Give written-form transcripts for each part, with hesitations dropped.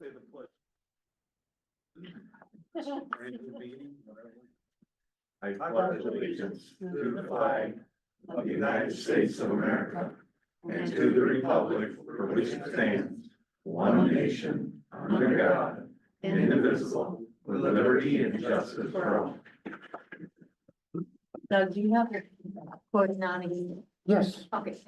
say the pledge. I pledge allegiance to the flag of the United States of America and to the republic for which it stands, one nation, under God, indivisible, with liberty and justice for all. So do you have your quote non? Yes. Okay.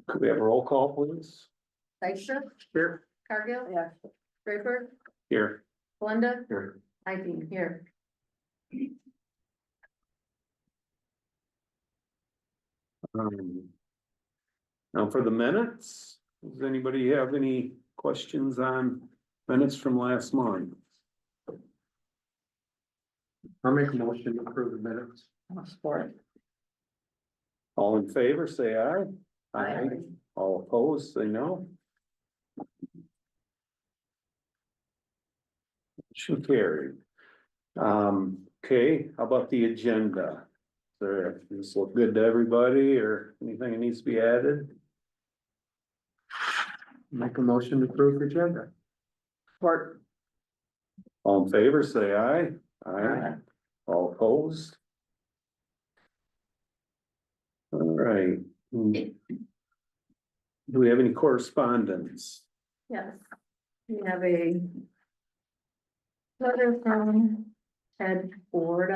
Could we have a roll call, please? Dykstra, Here. Cargill. Yeah. Draper, Here. Belinda, Here. I think here. Now for the minutes, does anybody have any questions on minutes from last month? I'll make a motion to approve the minutes. I'll support it. All in favor, say aye. Aye. All opposed, say no. Motion carried. Okay, how about the agenda? Does this look good to everybody or anything that needs to be added? Make a motion to approve the agenda. Support. All in favor, say aye. Aye. All opposed? All right. Do we have any correspondence? Yes. We have a letter from Ted Ford.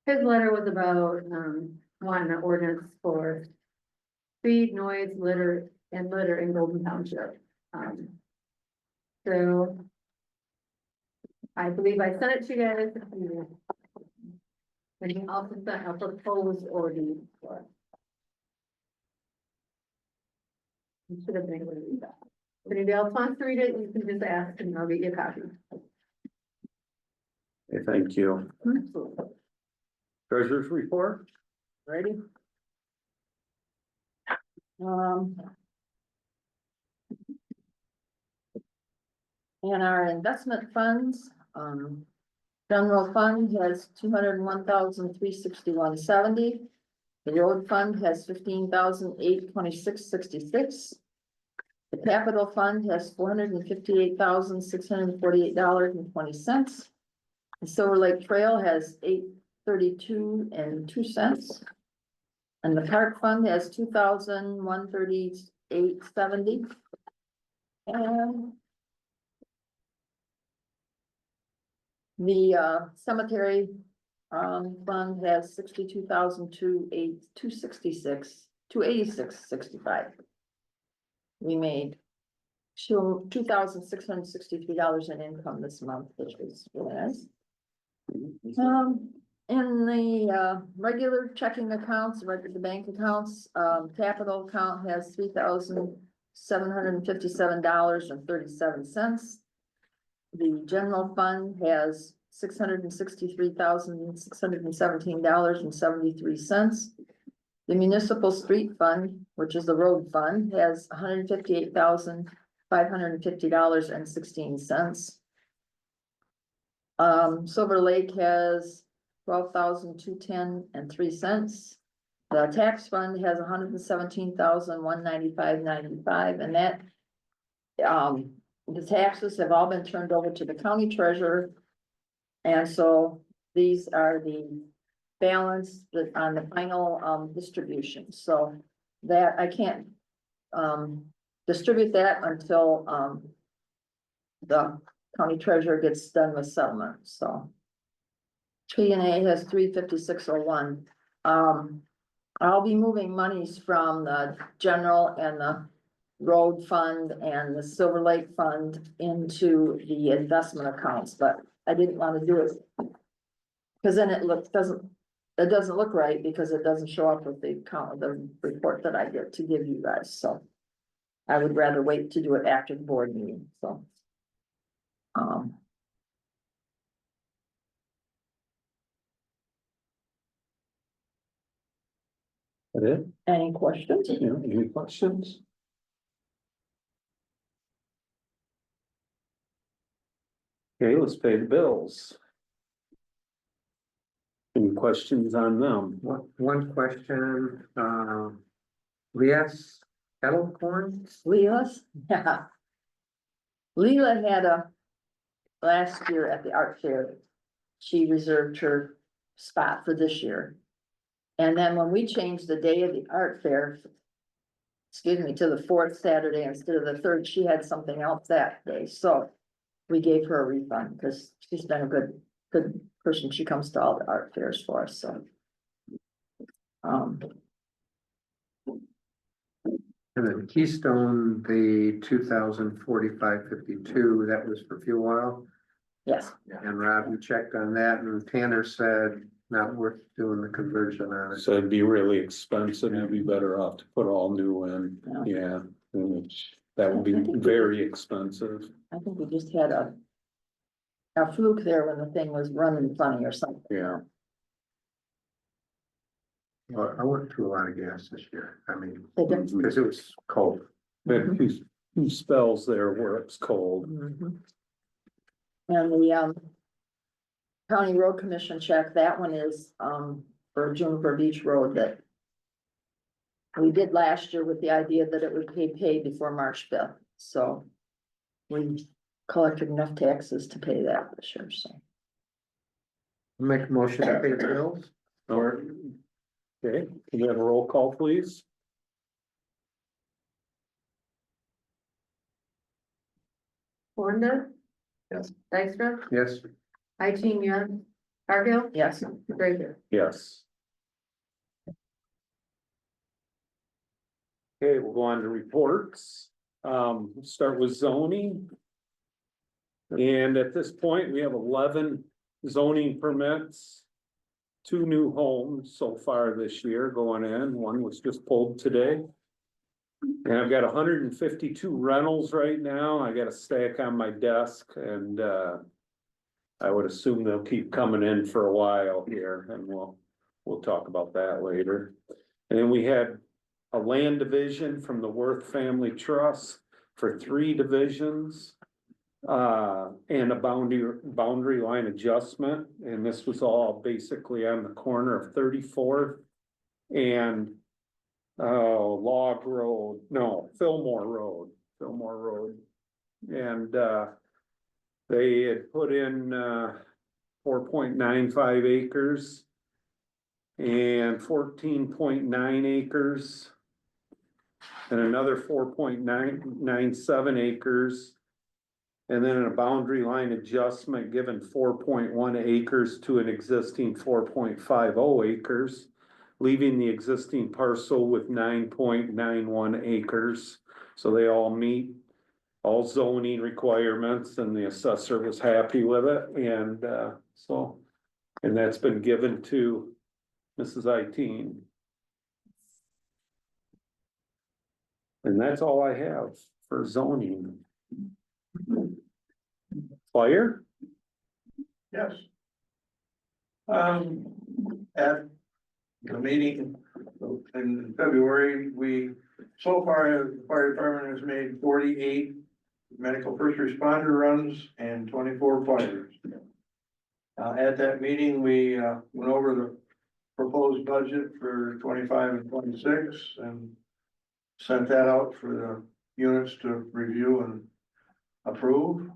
His letter was about, wanting an ordinance for speed, noise, litter in Golden Township. So I believe I sent it to you guys. And he also sent a proposed ordinance for it. You should have been able to read that. If anybody else wants to read it, you can just ask and I'll get you a copy. Okay, thank you. Absolutely. Treasurer's report? Ready? In our investment funds, general fund has 201,361.70. The road fund has 15,826.66. The capital fund has $458,648.20. The Silver Lake Trail has $832.02. And the park fund has 2,138.70. And the cemetery fund has 286.65. We made $2,663 in income this month, which was really nice. In the regular checking accounts, the bank accounts, capital account has $3,757.37. The general fund has $663,617.73. The municipal street fund, which is the road fund, has $158,550.16. Silver Lake has $12,210.03. The tax fund has $117,195.95, and that the taxes have all been turned over to the county treasurer. And so these are the balance on the final distribution. So that I can't distribute that until the county treasurer gets done with settlement. So P&A has 356.01. I'll be moving monies from the general and the road fund and the Silver Lake fund into the investment accounts, but I didn't want to do it because then it doesn't look right because it doesn't show up with the report that I get to give you guys. So I would rather wait to do it after the board meeting. So That it? any questions? Yeah, any questions? Okay, let's pay the bills. Any questions on them? One question, Leah's kettle corn? Leela's, yeah. Leela had last year at the art fair, she reserved her spot for this year. And then when we changed the day of the art fair, excuse me, to the fourth Saturday instead of the third, she had something else that day, so we gave her a refund, because she's been a good person. She comes to all the art fairs for us, so. And then Keystone, the 2045-52, that was for fuel oil. Yes, And Rob, you checked on that, and Tanner said not worth doing the conversion on it. So it'd be really expensive, you'd be better off to put all new in, Yeah. which that would be very expensive. I think we just had a fluke there when the thing was running funny or something. Yeah. Well, I went through a lot of gas this year, I mean, They did. because it was cold. But who spells there where it's cold? Mhm. And the County Road Commission check, that one is for Juniper Beach Road that we did last year with the idea that it would be paid before March 5th, so we collected enough taxes to pay that this year, so. Make a motion to pay the bills. Or, okay, can we have a roll call, please? Wanda. Yes. Dykstra, Yes, yes. Cargill, Yes, Granger. Yes. Okay, we'll go on to reports. Start with zoning. And at this point, we have 11 zoning permits. 2 new homes so far this year going in. One was just pulled today. And I've got 152 rentals right now. I got a stack on my desk, and I would assume they'll keep coming in for a while here, and we'll talk about that later. And then we had a land division from the Worth Family Trust for 3 divisions. And a boundary line adjustment, and this was all basically on the corner of 34th and Fillmore Road. And they had put in 4.95 acres and 14.9 acres and another 4.997 acres. And then a boundary line adjustment given 4.1 acres to an existing 4.50 acres, leaving the existing parcel with 9.91 acres. So they all meet all zoning requirements, and the assessor was happy with it. And and that's been given to Mrs. Iteen. And that's all I have for zoning. Fire? Yes. At the meeting in February, so far, the fire department has made 48 medical first responder runs and 24 fires. At that meeting, we went over the proposed budget for 25 and 26 and sent that out for the units to review and approve.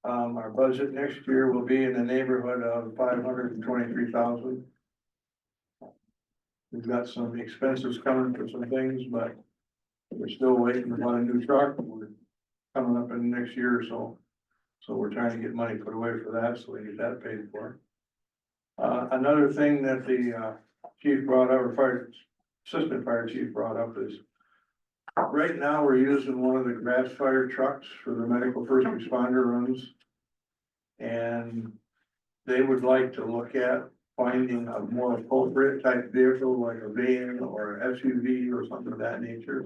Our budget next year will be in the neighborhood of 523,000. We've got some expenses coming for some things, but we're still waiting on a new truck. We're coming up in the next year or so. So we're trying to get money put away for that, so we get that paid for. Another thing that the chief brought up, or assistant fire chief brought up, is right now we're using one of the grass fire trucks for the medical first responder runs. And they would like to look at finding a more appropriate type vehicle, like a van or SUV or something of that nature.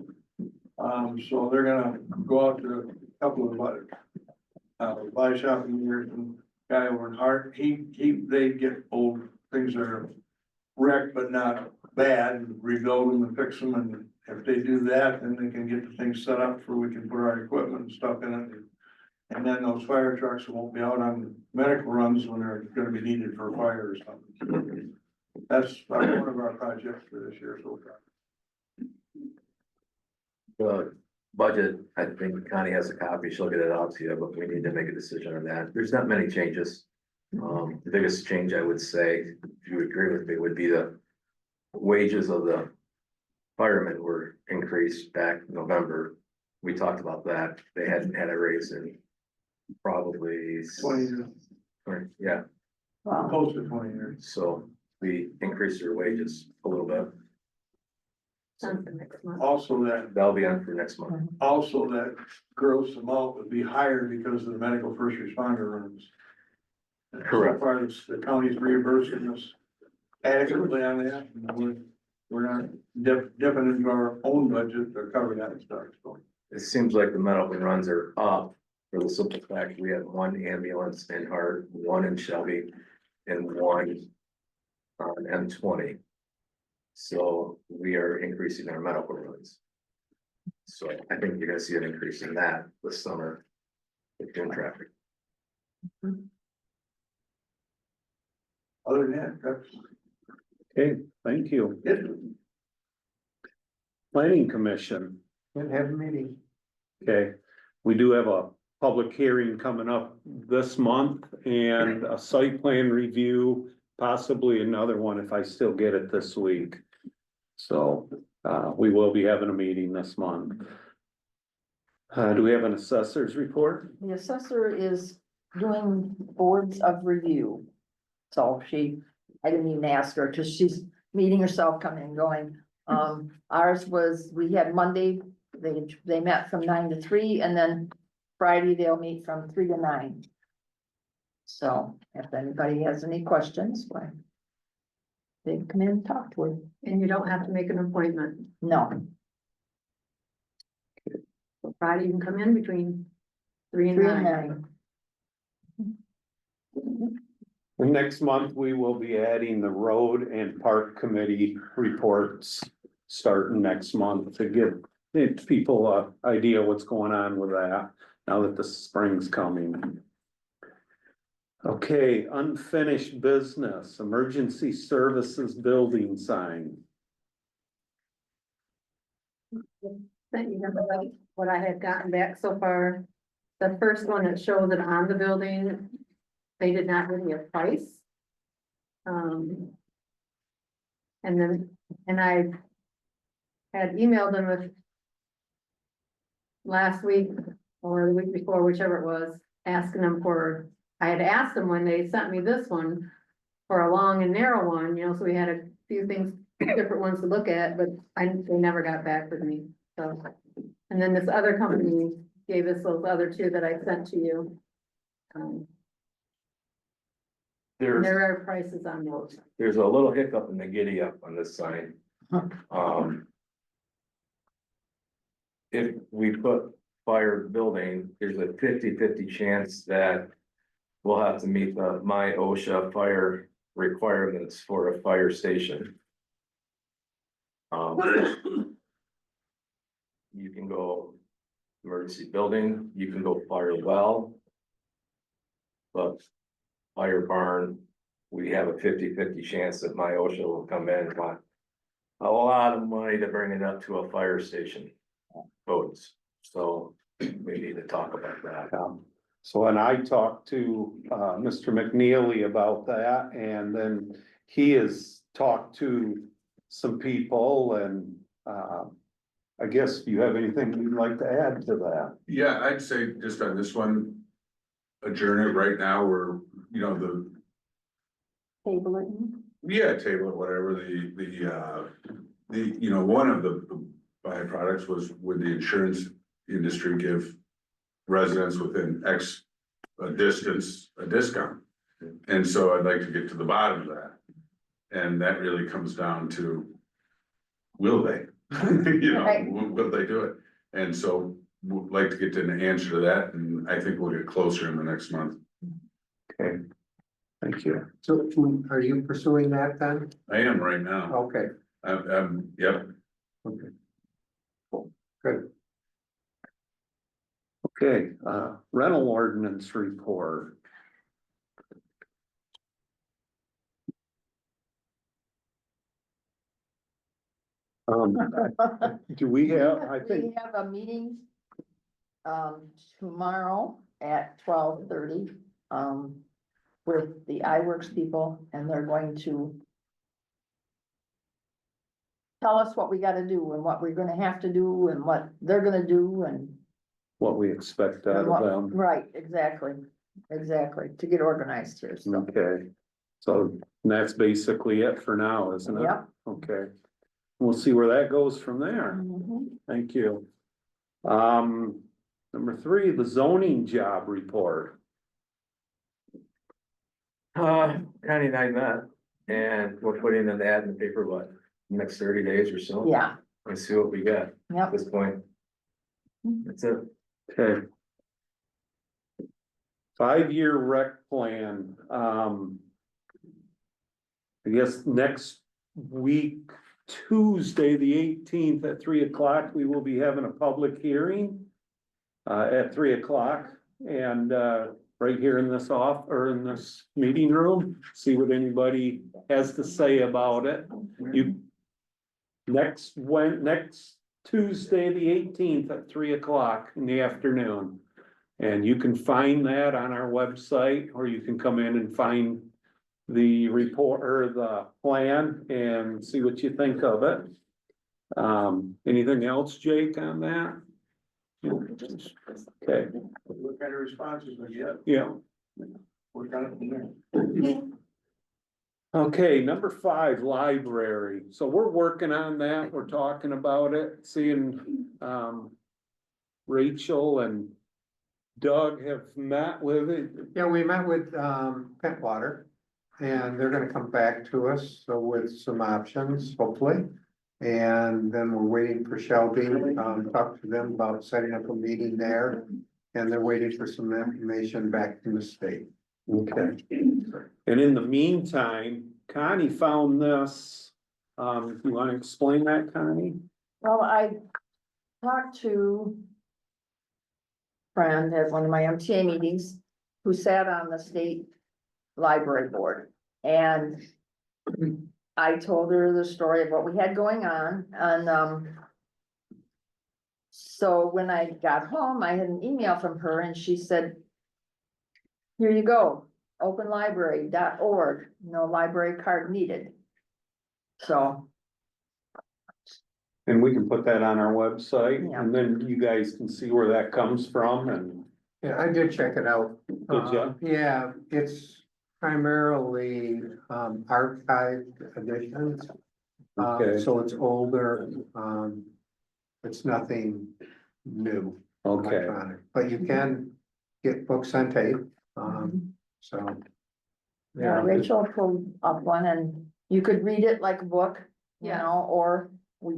So they're gonna go out to a couple of body shop engineers and guy over in Hart. They get old things that are wrecked but not bad, and rebuild them and fix them, and if they do that, then they can get the thing set up for we can put our equipment and stuff in it. And then those fire trucks won't be out on medical runs when they're gonna be needed for a fire or something. That's one of our projects for this year so far. The budget, I think Connie has a copy, she'll get it out to you, but we need to make a decision on that. There's not many changes. The biggest change I would say, if you agree with me, would be the wages of the firemen were increased back in November. We talked about that. They hadn't had a raise in probably 20 years, yeah, Wow. close to 20 years. so we increased their wages a little bit. Sounds good next month. Also That'll be on for next month. that gross amount would be higher because of the medical first responder runs. And Correct. So far, the county's reimbursing us adequately on that, and we're not dipping into our own budget to cover that stuff, so. It seems like the medical runs are up for the simple fact we have one ambulance in Hart, one in Shelby, and one on M20. So we are increasing our medical runs. So I think you're gonna see an increase in that this summer with doing traffic. Other than that, that's Okay, thank you. it. Planning Commission, Didn't have a meeting. okay, we do have a public hearing coming up this month and a site plan review, possibly another one if I still get it this week. So, we will be having a meeting this month. Do we have an assessor's report? The assessor is doing boards of review. So I didn't even ask her, cause she's meeting herself, coming and going. Ours was, we had Monday, they met from 9 to 3, and then Friday they'll meet from 3 to 9. So if anybody has any questions, why? They can come in and talk to her. And you don't have to make an appointment. No, So Friday you can come in between 3 and 3 and 9. 9. Next month, we will be adding the road and park committee reports starting next month to give people a idea what's going on with that, now that the spring's coming. Okay, unfinished business, emergency services building sign. Sent you what I had gotten back so far. The first one that shows it on the building, they did not give me a price. And I had emailed them with last week or the week before, whichever it was, asking them for, I had asked them when they sent me this one for a long and narrow one, you know, so we had a few things, different ones to look at, but they never got back with me, so. And then this other company gave us those other two that I sent to you. And there are prices on those. There's a little hiccup in the giddy up on this sign. If we put fire building, there's a 50-50 chance that we'll have to meet the my OSHA fire requirements for a fire station. You can go emergency building, you can go fire well. But fire barn, we have a 50-50 chance that my OSHA will come in and want a lot of money to bring it up to a fire station codes. So we need to talk about that. So when I talked to Mr. McNeely about that, and then he has talked to some people, and I guess, do you have anything you'd like to add to that? Yeah, I'd say just on this one, adjourn it right now, or, you know, table it. table it, whatever, you know, one of the byproducts was, would the insurance industry give residents within X distance a discount? And so I'd like to get to the bottom of that. And that really comes down to, will they? You know, Right. will they do it? And so we'd like to get an answer to that, and I think we'll get closer in the next month. Okay, thank you. So are you pursuing that then? I am right now. Okay, Yep. okay. Cool. Good. Okay, rental ordinance report. Um, do we have, I We think, have a meeting, tomorrow at 12:30, with the iWorks people, and they're going to tell us what we gotta do and what we're gonna have to do and what they're gonna do and. what we expect out and of what- them. Right, exactly, to get organized here, so, Okay, so that's basically it for now, isn't it? yep. Okay, we'll see where that goes from there. Mhm. Thank you. Number 3, the zoning job report. Connie and I met, and we're putting an ad in the paper, what, next 30 days or so? Yeah, Let's see what we get at yep, this point. That's it. Okay. 5-year rec plan, I guess next week, Tuesday, the 18th at 3 o'clock, we will be having a public hearing. At 3 o'clock and, right here in this in this meeting room, see what anybody has to say about it. Next Tuesday, the 18th at 3 o'clock in the afternoon. And you can find that on our website, or you can come in and find the report or the plan and see what you think of it. Anything else, Jake, on that? Okay, What kind of responses we get? yeah. We're gonna. Okay, number 5, library. So we're working on that. We're talking about it, seeing, Rachel and Doug have met with it. Yeah, we met with, Pentwater, and they're gonna come back to us, so with some options, hopefully. And then we're waiting for Shelby, talk to them about setting up a meeting there, and they're waiting for some information back from the state. Okay. And in the meantime, Connie found this. You want to explain that, Connie? well, I talked to a friend at one of my MTA meetings who sat on the state library board, and I told her the story of what we had going on, and, so when I got home, I had an email from her, and she said, here you go, openlibrary.org, no library card needed. So, And we can put that on our website, Yeah. and then you guys can see where that comes from and. Yeah, I did check it out. Did ya? Yeah, it's primarily, archived editions. Okay. So it's older, it's nothing new. Okay, Electronic, but you can get books on tape, so. yeah, Rachel pulled up one, and you could read it like a book, you Yeah. know, or we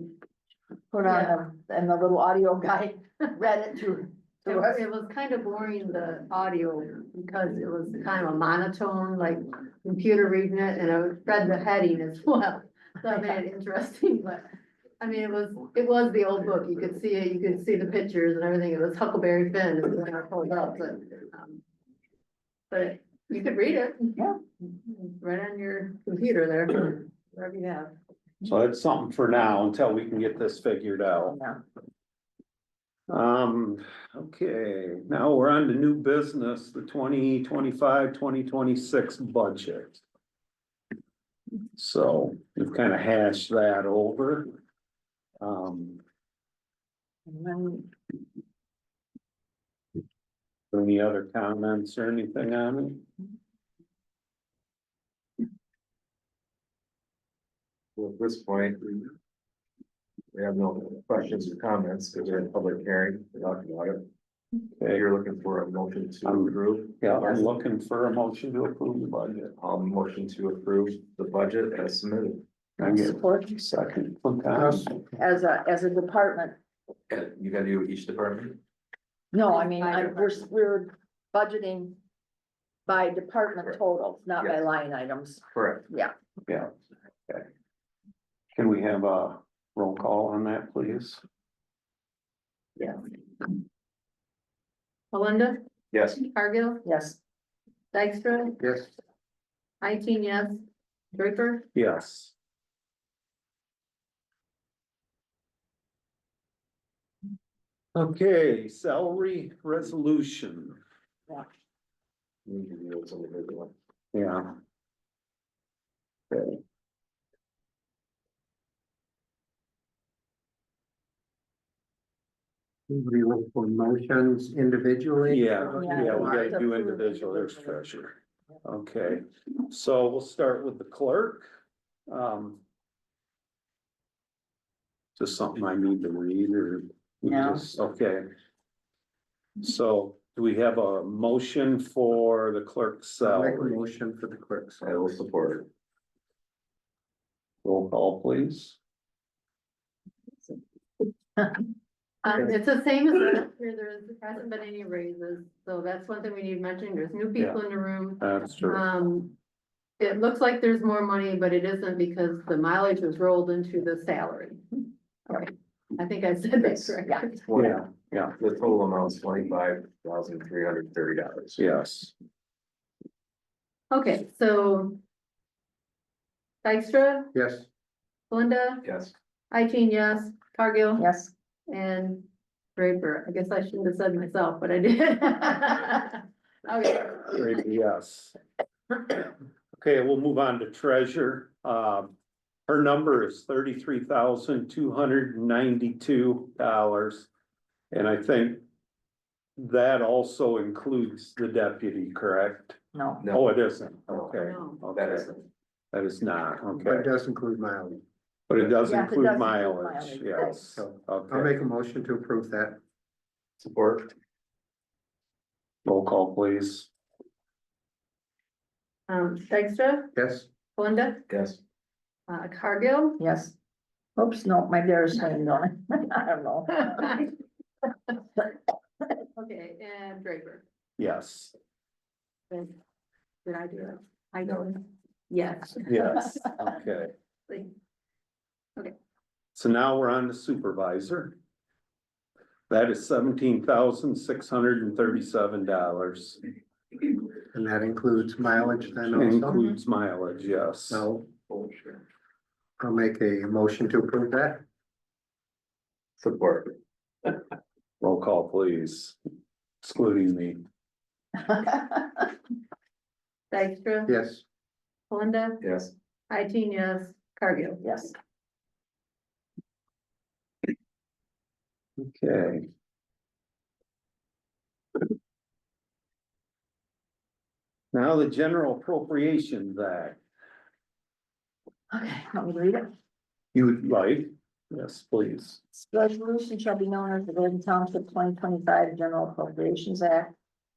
put on, and the little audio guy read it to us. It was kind of boring, the audio, because it was kind of a monotone, like computer reading it, and I read the heading as well. So it made it interesting, but, I mean, it was the old book, you could see it, you could see the pictures and everything, it was Huckleberry Finn, and when I pulled up, but you could read it. Yeah. Right on your computer there, wherever you have. so that's something for now until we can get this figured out. Yeah. Okay, now we're on to new business, the 2025-2026 budget. So we've kind of hashed that over. And then Any other comments or anything on it? Well, at this point, we have no questions or comments, because we're in public hearing, we talked about it. Okay, You're looking for a motion to I'm- approve. yeah, I'm looking for a motion to approve the budget. I'll motion to approve the budget as submitted. I get support a second from Connie. as a department. And you gotta do each department? No, I mean, By we're budgeting by department totals, not by Yes. line items. Correct. Yeah, okay. Can we have a roll call on that, please? Melinda, Yes. Cargill, Yes, Dykstra, Yes, yes, Draper, Yes. Okay, salary resolution, Need to do it some individual. yeah. Okay, We look for motions individually. yeah, yeah, we gotta do Yeah. individual, there's treasurer. Okay, so we'll start with the clerk. Just something I need to read or? No. Okay. So do we have a motion for the clerk's I'll make a salary? motion for the clerks. I will support it. Roll call, please. It's the same as last year, there hasn't been any raises, so that's one thing we need to mention, there's new people in the room. That's true. It looks like there's more money, but it isn't because the mileage was rolled into the salary. Okay, I think I said that correctly. Yeah, yeah, The total amount's $25,330. yes, Okay, so. Dykstra, Yes, Belinda, Yes. yes, Cargill. Yes, And Draper, I guess I shouldn't have said myself, but I did. Okay, great, yes. Okay, we'll move on to treasure. Her number is $33,292. And I think that also includes the deputy, correct? no, No, Oh, it isn't, okay, No. that okay, isn't. that is not, but it okay, does include mileage. but it does Yeah, it include does include mileage, mileage, yes, So I'll okay. make a motion to approve that. Support. Roll call, please. Dykstra, Yes, Belinda, Yes. Cargill. yes. Oops, no, my bear's swinging on it. I don't know. Okay, and Draper. Yes, Did I do it? I know. Yes. yes, okay. So now we're on to supervisor. That is $17,637. and that includes mileage then also. Includes mileage, yes. So I'll make a motion to approve that. Support. Roll call, please. Excluding me. Dykstra, Yes, Belinda, Yes. yes, Cargill. Yes, Okay. Now the General Appropriations Act. okay, let me read it. You would like? Yes, please. This resolution shall be known as the Golden Township 2025 General Appropriations Act.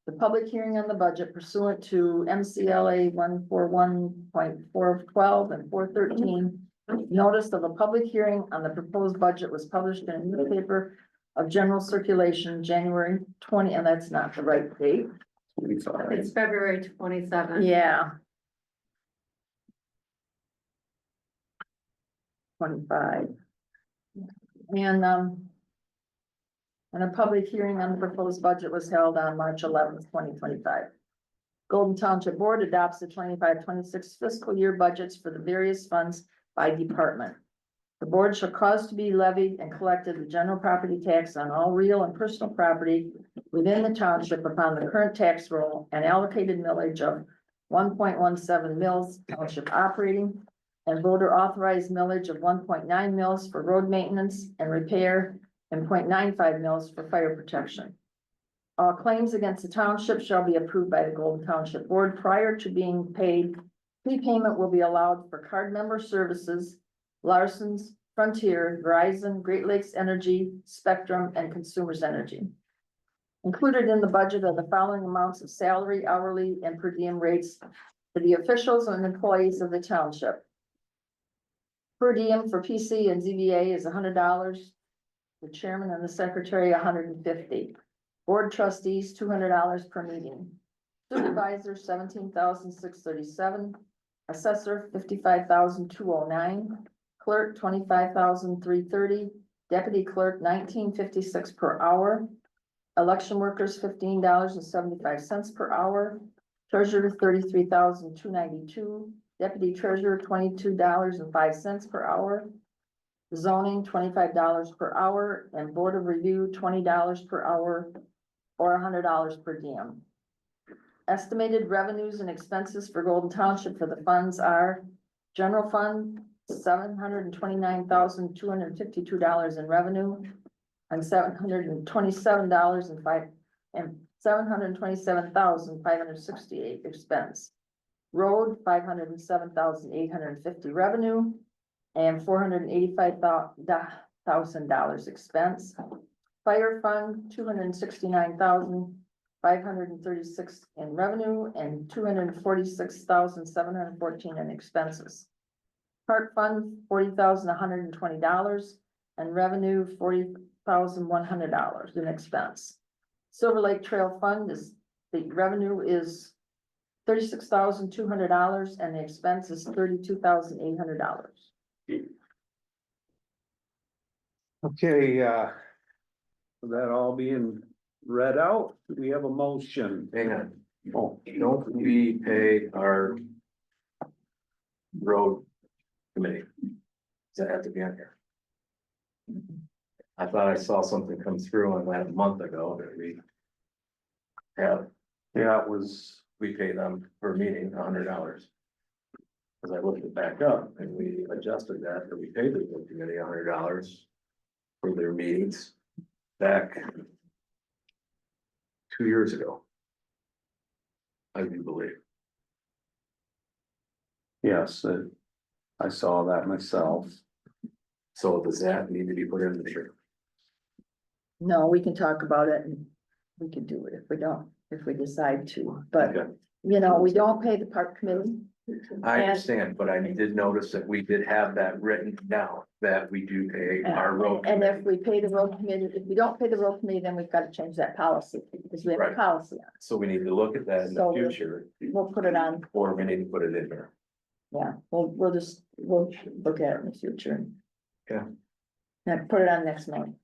The public hearing on the budget pursuant to MCLA 141.412 and 413. Notice of a public hearing on the proposed budget was published in a newspaper of general circulation, January 20, and that's not the right date. It's February 27th. Yeah. 25. And a public hearing on the proposed budget was held on March 11th, 2025. Golden Township Board adopts the 25-26 fiscal year budgets for the various funds by department. The board shall cause to be levied and collected the general property tax on all real and personal property within the township upon the current tax roll and allocated millage of 1.17 mils township operating and voter authorized millage of 1.9 mils for road maintenance and repair and 0.95 mils for fire protection. All claims against the township shall be approved by the Golden Township Board prior to being paid. Prepayment will be allowed for card member services, Larson's, Frontier, Verizon, Great Lakes Energy, Spectrum, and Consumers Energy. Included in the budget are the following amounts of salary, hourly, and per diem rates for the officials and employees of the township. Per diem for PC and ZBA is $100. The chairman and the secretary, $150. Board trustees, $200 per meeting. Supervisor, $17,637. Assessor, $55,209. Clerk, $25,330. Deputy clerk, $19.56 per hour. Election workers, $15.75 per hour. Treasurer, $33,292. Deputy treasurer, $22.05 per hour. zoning $25 per hour, and board of review $20 per hour, or $100 per diem. Estimated revenues and expenses for Golden Township for the funds are: general fund, $729,252 in revenue, and $727,568 expense. Road, $507,850 revenue, and $485,000 expense. Fire fund, $269,536 in revenue, and $246,714 in expenses. Park fund, $40,120 and revenue, $40,100 in expense. Silver Lake Trail Fund the revenue is $36,200 and the expense is $32,800. Okay, that all being read out, we have a motion. Hang on, Oh, don't we pay our road committee? Does that have to be on here? I thought I saw something come through on that a month ago that yeah, it was, we pay them per meeting $100. Cause I looked it back up and we adjusted that we paid the road committee $100 for their meetings back 2 years ago. I do believe. yes, I saw that myself. So does that need to be put in the shirt? No, we can talk about it and we can do it if we decide to, but Okay. you know, we don't pay the park committee. I understand, but I did notice that we did have that written down, that we do pay our road. And if committee. we pay the road committee, if we don't pay the road committee, then we've got to change that policy because we have a Right. policy on So we need to look at that in the So- future, it. We'll put it on, or we need to put it in there. yeah, we'll look at it in the future. Okay. And put it on next month.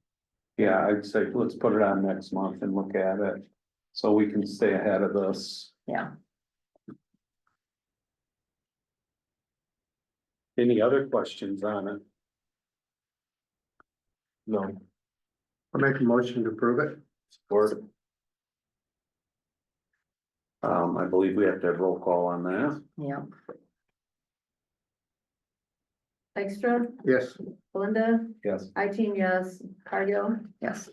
Yeah, I'd say let's put it on next month and look at it, so we can stay ahead of this. Yeah. Any other questions on it? No, I'll make a motion to approve it. or I believe we have to have roll call on that. Yeah. Extra, Yes. Belinda, yes, yes, Cargill, Yes.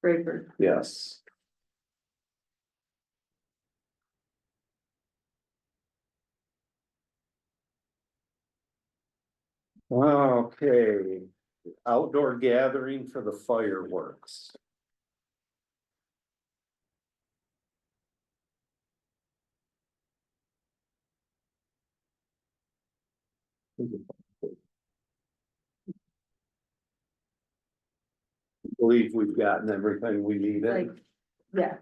Rayford. Yes. Okay, outdoor gathering for the fireworks. Believe we've gotten everything we needed. Like, yeah.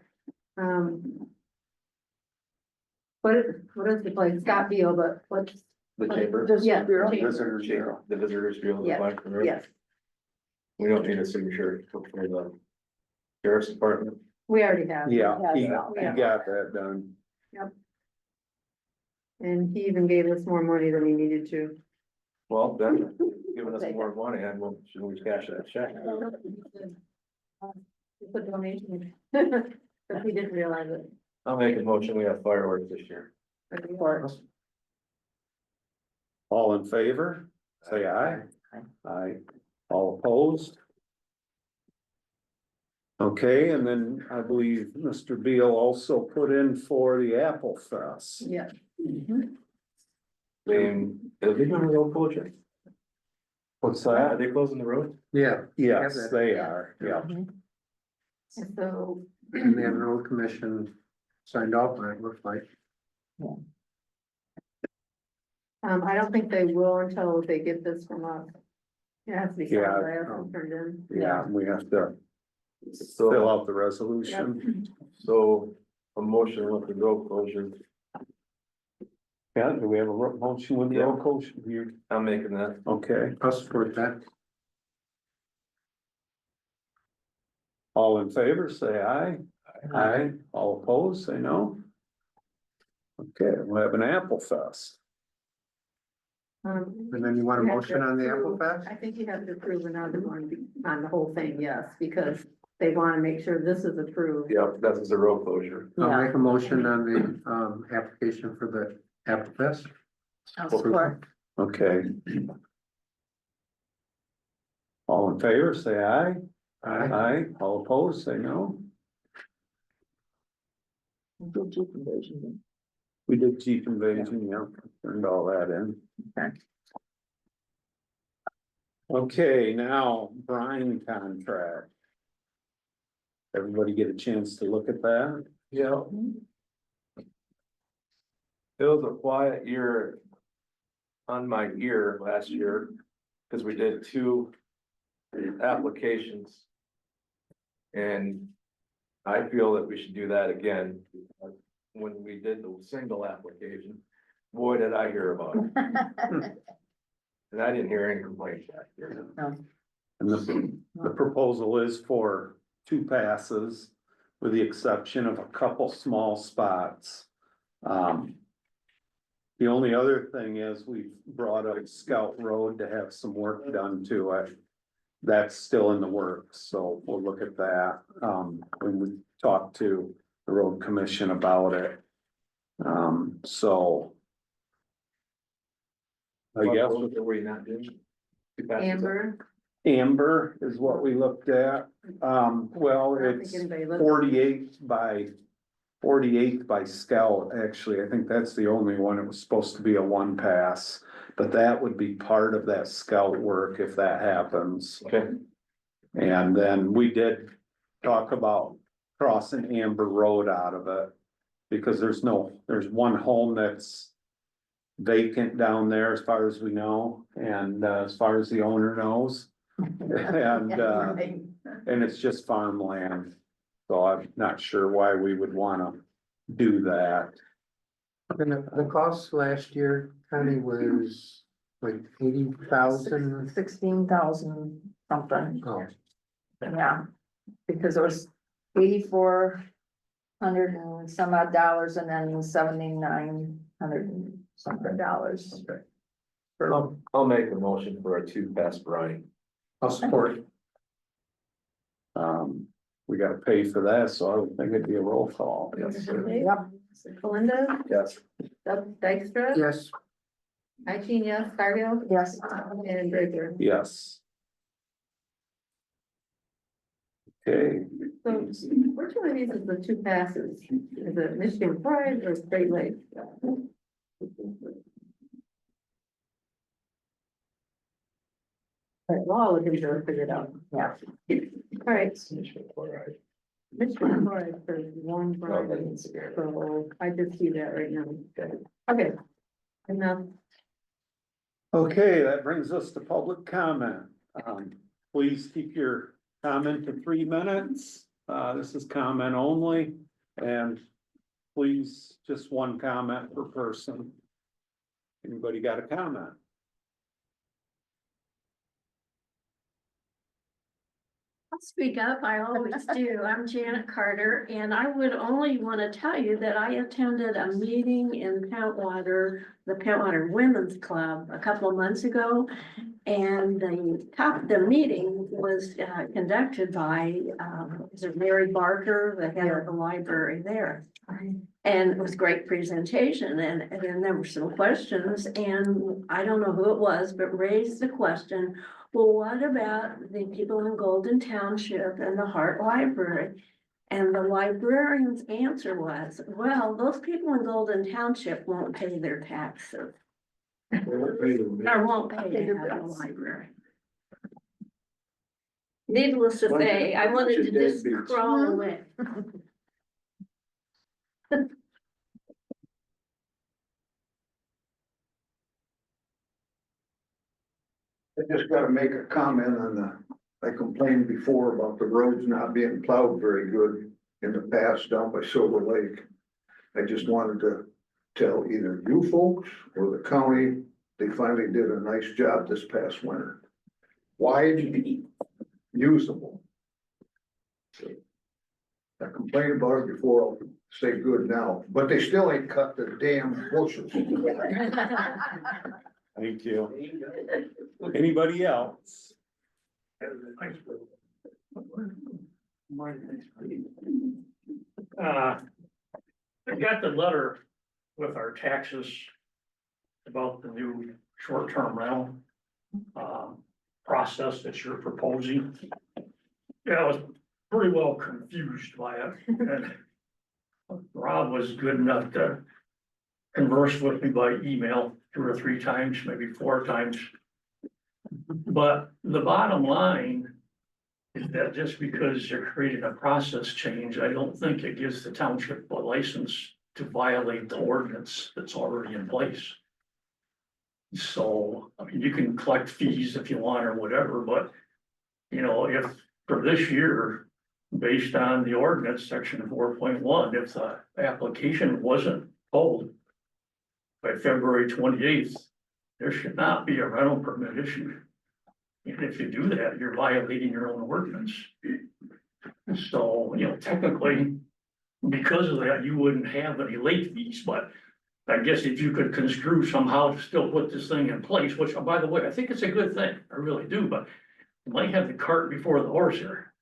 What is the place? Scott Beal, but what's, the chamber. yeah, Bureau? chamber. Visitors Bureau. The visitors bureau. the Yeah, flag for it. yes, We don't need a signature for the sheriff's department. we already have. Yeah, he Yeah. got that done. And he even gave us more money than he needed to. Well, then, giving us more money, and we'll, should we cash that check? It's a donation. But he didn't realize it. I'll make a motion, we have fireworks this year. All in favor, say aye. Aye. All opposed? Okay, and then I believe Mr. Beal also put in for the Apple Fest. Yeah. And, are they doing the road closure? What's Are that? they closing the road? Yeah, Yes, they are, yeah. And so, and the road commission signed off on it, looks like. I don't think they will until they get this from us. It has to be signed Yeah. by us and turned in. Yeah, we have to fill So, out the resolution. so a motion with the road closure, Yeah, do we have a motion with the Yeah. road closure? You, I'm making that. okay, I'll support that. all in favor, say aye. Aye. All opposed, say no. Okay, we'll have an Apple Fest. And then you want a You have motion to on the Apple approve- Fest? I think you have to approve another one on the whole thing, yes, because they wanna make sure this is approved. Yeah, that's a road closure. I'll Yeah. make a motion on the, application for the Apple Fest. I'll support. Okay. All in favor, say aye. Aye, all opposed, say no. Good Jeep invasion. We did Jeep invasion, yeah, turned all that in. Okay. Okay, now Brine contract. Everybody get a chance to look at that? Yeah. It was a quiet year on my ear last year, because we did 2 applications. And I feel that we should do that again. When we did the single application, boy, did I hear about it, and I didn't hear any complaints back there. And the proposal is for 2 passes, with the exception of a couple small spots. The only other thing is we've brought up Scout Road to have some work done to it. That's still in the works, so we'll look at that, when we talk to the road commission about it. So. I guess. What were you not doing? 2 passes. Amber. Amber is what we looked at. Well, I don't think it's anybody looked- 48 by Scout, actually. I think that's the only one. It was supposed to be a 1 pass. But that would be part of that Scout work if that happens. Okay, And then we did talk about crossing Amber Road out of it. Because there's 1 home that's vacant down there as far as we know, and as far as the owner knows. And it's just farmland, so I'm not sure why we would wanna do that. And the cost last year, Connie, was like 80,000. 16,000 something, Oh, yeah, because it was 8,400 and some odd dollars, and then 7,900 and something dollars. okay. I'll make a motion for a 2 pass brine. I'll support. We gotta pay for that, so I would think it'd be a roll call. Yes. Yep. Belinda, Yes. Doug Dykstra. Yes, Eileen, yes, Cargill. Yes. And Draper. Yes. Okay, So which one of these is the 2 passes? Is it Michigan Pride or State Lake? Right, well, I'll look into it, figure it out. Yeah. All right, Michigan chloride. Michigan Pride for 1 Friday, so I just see that right now. Okay. Enough. okay, that brings us to public comment. Please keep your comment to 3 minutes. This is comment only, and please, just 1 comment per person. Anybody got a comment? I'll speak up, I always do. I'm Janet Carter, and I would only want to tell you that I attended a meeting in Pentwater, the Pentwater Women's Club, a couple of months ago. And the meeting was conducted by, is it Mary Barker, the head of the library there. And it was a great presentation, and then there were some questions, and I don't know who it was, but raised the question, well, what about the people in Golden Township and the Hart Library? And the librarian's answer was, well, those people in Golden Township won't pay their taxes. Or won't pay to have a library. Needless to say, I wanted to just crawl away. I just gotta make a comment on I complained before about the roads not being plowed very good in the past down by Silver Lake. I just wanted to tell either you folks or the county, they finally did a nice job this past winter. Wide, usable. I complained about it before, I'll say good now, but they still ain't cut the damn bushes. Thank you. Anybody else? I got the letter with our taxes about the new short-term rental process that you're proposing. Yeah, I was pretty well confused by it, and Rob was good enough to converse with me by email 2 or 3 times, maybe 4 times. But the bottom line is that just because you're creating a process change, I don't think it gives the township a license to violate the ordinance that's already in place. So, I mean, you can collect fees if you want or whatever, but, you know, if for this year, based on the ordinance, section 4.1, if the application wasn't pulled by February 28th, there should not be a rental permit issued. And if you do that, you're violating your own ordinance. So, you know, technically, because of that, you wouldn't have any late fees, but I guess if you could construe somehow to still put this thing in place, which, oh, by the way, I think it's a good thing, I really do, but you might have the cart before the horse here.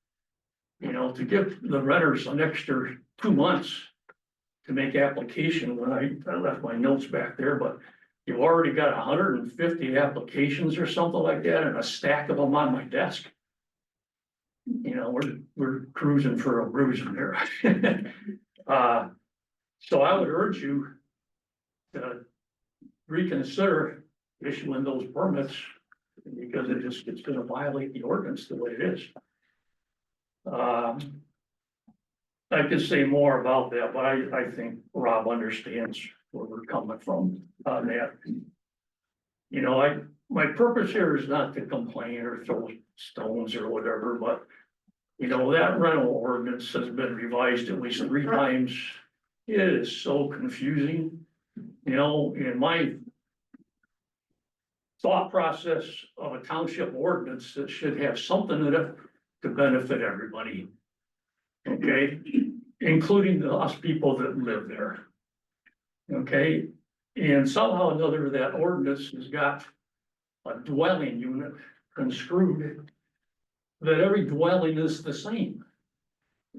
You know, to give the renters an extra 2 months to make application, when I left my notes back there, but you've already got 150 applications or something like that, and a stack of them on my desk. You know, we're cruising for a bruising there. So I would urge you to reconsider issuing those permits, because it's gonna violate the ordinance the way it is. I could say more about that, but I think Rob understands where we're coming from on that. You know, my purpose here is not to complain or throw stones or whatever, but you know, that rental ordinance has been revised at least 3 times. It is so confusing, you know, in my thought process of a township ordinance that should have something in it to benefit everybody. Okay, including us people that live there. Okay, and somehow or another, that ordinance has got a dwelling unit construed that every dwelling is the same.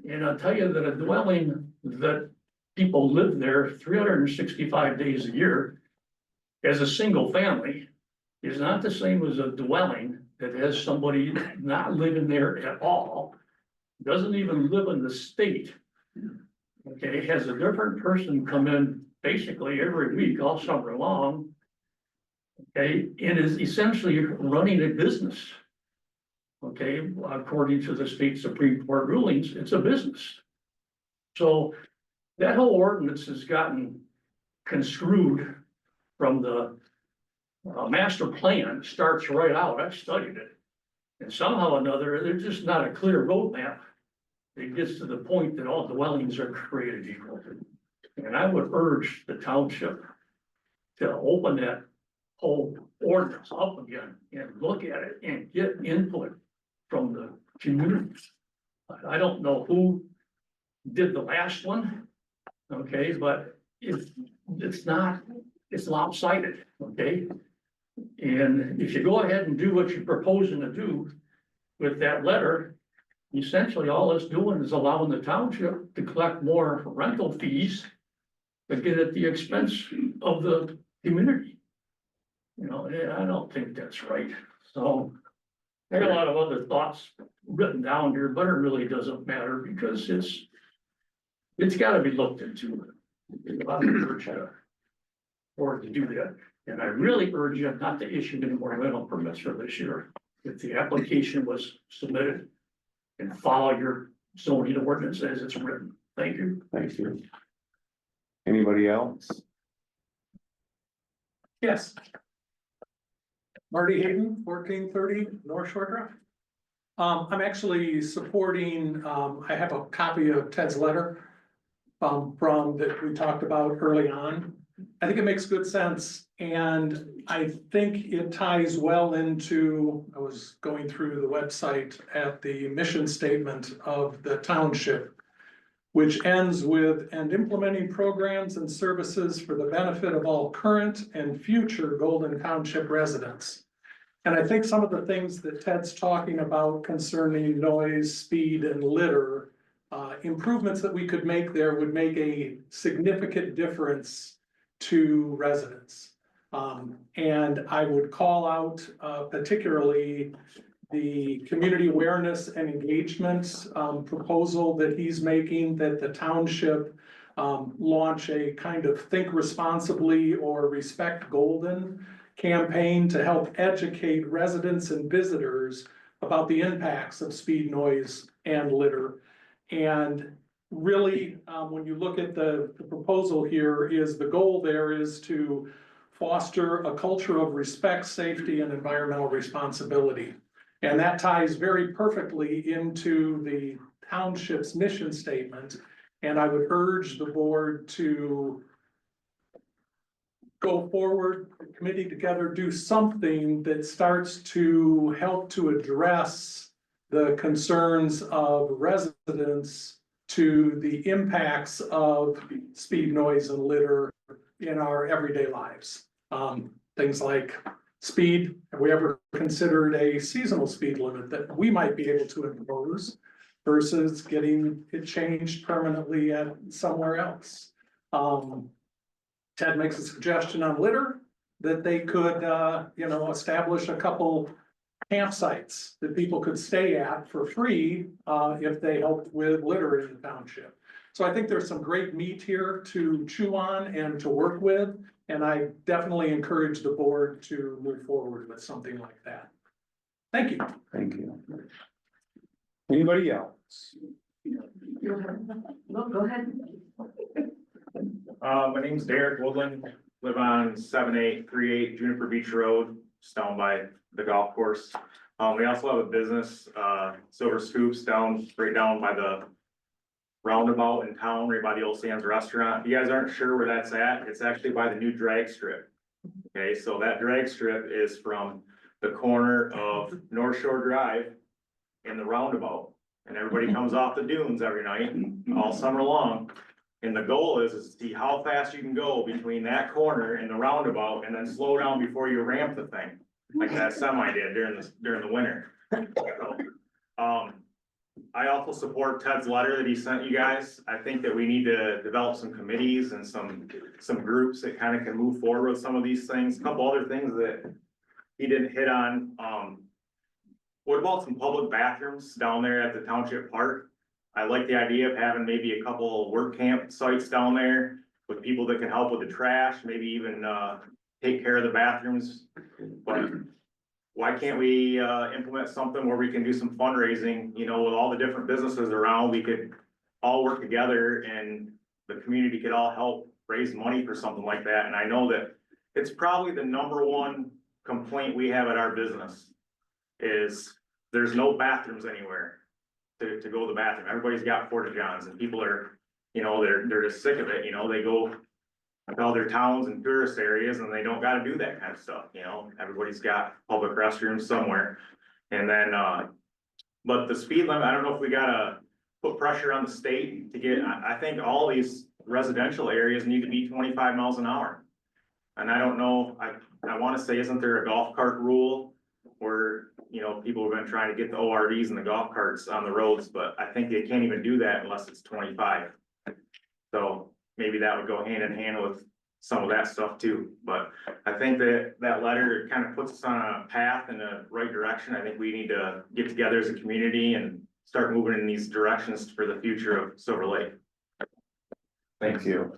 And I'll tell you that a dwelling that people live there 365 days a year as a single family is not the same as a dwelling that has somebody not living there at all, doesn't even live in the state. Okay, has a different person come in basically every week all summer long. Okay, and is essentially running a business. Okay, according to the state Supreme Court rulings, it's a business. So that whole ordinance has gotten construed from the master plan, starts right out. I've studied it. And somehow or another, there's just not a clear roadmap. It gets to the point that all dwellings are created equal. And I would urge the township to open that whole ordinance up again and look at it and get input from the community. I don't know who did the last one, okay, but it's lopsided, okay? And if you go ahead and do what you're proposing to do with that letter, essentially all it's doing is allowing the township to collect more rental fees, but get at the expense of the community. You know, and I don't think that's right. So I got a lot of other thoughts written down here, but it really doesn't matter because it's gotta be looked into. I urge you to do that. And I really urge you not to issue any more rental permits for this year. If the application was submitted, and follow your zoning ordinance as it's written. Thank you. Thank you. Anybody else? Yes. Marty Hayden, 1430 North Shore Drive. I'm actually supporting, I have a copy of Ted's letter from that we talked about early on. I think it makes good sense, and I think it ties well into, I was going through the website at the mission statement of the township, which ends with, and implementing programs and services for the benefit of all current and future Golden Township residents. And I think some of the things that Ted's talking about concerning noise, speed, and litter, improvements that we could make there would make a significant difference to residents. And I would call out particularly the community awareness and engagement proposal that he's making, that the township launch a kind of Think Responsibly or Respect Golden campaign to help educate residents and visitors about the impacts of speed, noise, and litter. And really, when you look at the proposal here, is the goal there is to foster a culture of respect, safety, and environmental responsibility. And that ties very perfectly into the township's mission statement. And I would urge the board to go forward, the committee together, do something that starts to help to address the concerns of residents to the impacts of speed, noise, and litter in our everyday lives. Things like speed, have we ever considered a seasonal speed limit that we might be able to impose versus getting it changed permanently at somewhere else? Ted makes a suggestion on litter that they could, establish a couple campsites that people could stay at for free, if they helped with litter in the township. So I think there's some great meat here to chew on and to work with. And I definitely encourage the board to move forward with something like that. Thank you. Thank you. Anybody else? No, go ahead. My name's Derek Woodland, live on 7838 Juniper Beach Road, just down by the golf course. We also have a business, Silver Scoops, right down by the roundabout in town, right by the Old Sands Restaurant. If you guys aren't sure where that's at, it's actually by the new drag strip. Okay, so that drag strip is from the corner of North Shore Drive and the roundabout. And everybody comes off the dunes every night, all summer long. And the goal is to see how fast you can go between that corner and the roundabout and then slow down before you ramp the thing. Like that semi did during the winter. So, I also support Ted's letter that he sent you guys. I think that we need to develop some committees and some groups that kind of can move forward with some of these things. A couple other things that he didn't hit on. What about some public bathrooms down there at the township park? I like the idea of having maybe a couple work camp sites down there with people that can help with the trash, maybe even take care of the bathrooms. But why can't we implement something where we can do some fundraising, with all the different businesses around, we could all work together and the community could all help raise money for something like that. And I know that it's probably the number one complaint we have at our business is there's no bathrooms anywhere to go to the bathroom. Everybody's got porta johns and people are, they're just sick of it, they go to all their towns and tourist areas and they don't gotta do that kind of stuff, everybody's got public restrooms somewhere. And then, but the speed limit, I don't know if we gotta put pressure on the state to get, I think all these residential areas need to be 25 miles an hour. And I don't know, I wanna say, isn't there a golf cart rule where, people have been trying to get the ORVs and the golf carts on the roads, but I think they can't even do that unless it's 25. So maybe that would go hand in hand with some of that stuff too. But I think that letter kind of puts us on a path in the right direction. I think we need to get together as a community and start moving in these directions for the future of Silver Lake. Thank you.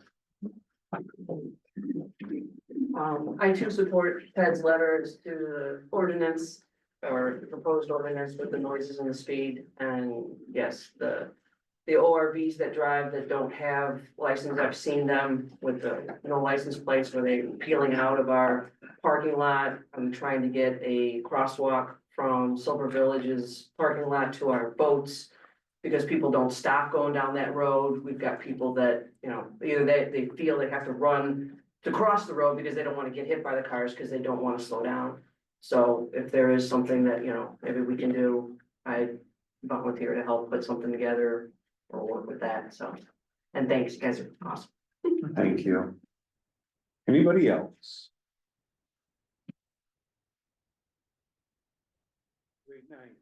I too support Ted's letters to the ordinance or the proposed ordinance with the noises and the speed. And yes, the ORVs that drive that don't have license, I've seen them with the no license plates where they're peeling out of our parking lot. I'm trying to get a crosswalk from Silver Village's parking lot to our boats because people don't stop going down that road. We've got people that, either they feel they have to run to cross the road because they don't want to get hit by the cars because they don't want to slow down. So if there is something that, maybe we can do, I volunteer to help put something together we'll work with that, so. And thanks, you guys are awesome. Thank you. Anybody else? Great night.